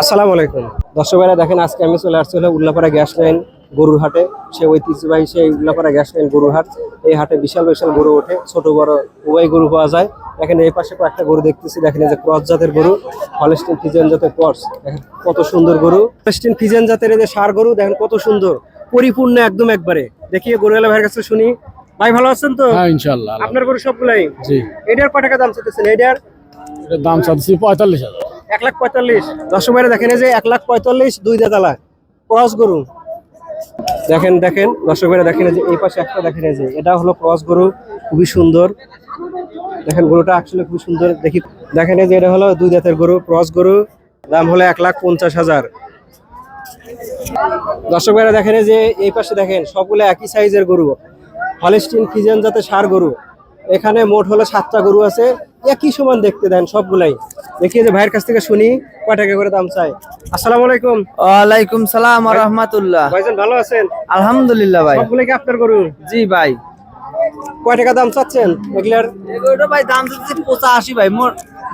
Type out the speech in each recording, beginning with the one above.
আসসালামু আলাইকুম দর্শক ভাইরা, দেখেন আজকে আমি চলে আসছি হলো উল্লাপাড়া গ্যাস লাইন গরুর হাটে। সে ঐতিহ্যবাহী সেই উল্লাপাড়া গ্যাস লাইন গরুর হাট। এই হাটে বিশাল বিশাল গরু ওঠে, ছোট বড় উভয় গরু পাওয়া যায়। দেখেন এই পাশে কয়েকটা গরু দেখতেছি, দেখেন এই যে ক্রস জাতের গরু, হলস্টিন ফ্রিজিয়ান জাতের ক্রস। দেখেন কত সুন্দর গরু, হলস্টিন ফ্রিজিয়ান জাতের এই যে ষাঁড় গরু, দেখেন কত সুন্দর পরিপূর্ণ একদম একবারে। দেখিয়ে গরুওয়ালা ভাইয়ের কাছে শুনি। ভাই ভালো আছেন তো? হ্যাঁ ইনশাআল্লাহ। আপনার গরু সবগুলাই? জি। এটার কত টাকা দাম চাইতেছেন? এটার দাম চাচ্ছি 45,000। 1,45,000। দর্শক ভাইরা দেখেন এই যে 1,45,000 দুই দাঁতালা ক্রস গরু। দেখেন দেখেন দর্শক ভাইরা দেখেন এই যে এই পাশে একটা দেখেন এই যে এটা হলো ক্রস গরু, খুবই সুন্দর। দেখেন গরুটা আসলে খুবই সুন্দর। দেখি দেখেন এই যে এটা হলো দুই দাঁতের গরু, ক্রস গরু, দাম হলো 1,50,000। দর্শক ভাইরা দেখেন এই যে এই পাশে দেখেন সবগুলো একই সাইজের গরু, হলস্টিন ফ্রিজিয়ান জাতের ষাঁড় গরু। এখানে মোট হলো 7টা গরু আছে, একই সমান দেখতে। দেন সবগুলাই দেখিয়ে যে ভাইয়ের কাছ থেকে শুনি কয় টাকা করে দাম চাই। আসসালামু আলাইকুম। ওয়ালাইকুম সালাম ওয়া রাহমাতুল্লাহ। ভাইজান ভালো আছেন? আলহামদুলিল্লাহ ভাই। সবগুলো কি আপনার গরু? জি ভাই। কয় টাকা দাম চাচ্ছেন এগুলার? এগুলো ভাই দাম দিচ্ছি 85 ভাই।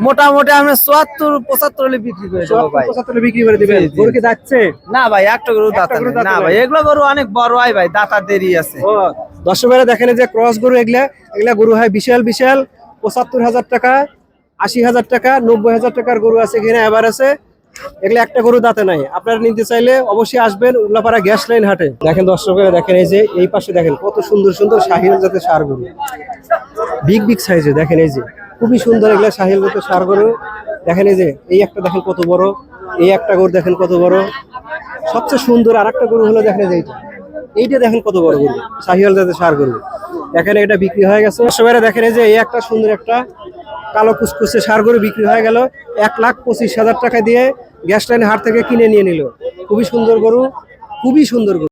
মোটামুটি আমরা 74-75 হলে বিক্রি করে দেবো ভাই। 75 বিক্রি করে দিবেন? জি, জি। গরু কি যাচ্ছে? না ভাই, একটা গরু দাতা গরু নেই। দাঁতে না নাই। ভাই, এগুলো গরু অনেক বড় হয় ভাই, দাতা দেরি আছে। ও দর্শক ভাইরা দেখেন এই যে ক্রস গরু, এগুলা এগুলা গরু হয় বিশাল বিশাল। 75,000 টাকা, 80,000 টাকা, 90,000 টাকার গরু আছে এখানে, আবার আছে। এগুলা একটা গরু দাঁতে নাই। আপনারা নিতে চাইলে অবশ্যই আসবেন উল্লাপাড়া গ্যাস লাইন হাটে। দেখেন দর্শক ভাইরা দেখেন এই যে এই পাশে দেখেন কত সুন্দর সুন্দর শাহিওয়াল জাতের ষাঁড় গরু, বিগ বিগ সাইজে। দেখেন এই যে খুবই সুন্দর এগুলা শাহিওয়াল জাতের ষাঁড় গরু। দেখেন এই যে এই একটা দেখেন কত বড়, এই একটা গরু দেখেন কত বড়। সবচেয়ে সুন্দর আর একটা গরু হলো দেখেন এই যে এইটা দেখেন কত বড় গরু, শাহিওয়াল জাতের ষাঁড় গরু। দেখেন এটা বিক্রি হয়ে গেছে। সবাই দেখেন এই যে এই একটা সুন্দর একটা কালো কুচকুচে ষাঁড় গরু বিক্রি হয়ে গেল 1,25,000 টাকা দিয়ে গ্যাস লাইন হাট থেকে কিনে নিয়ে নিল। খুবই সুন্দর গরু, খুবই সুন্দর গরু।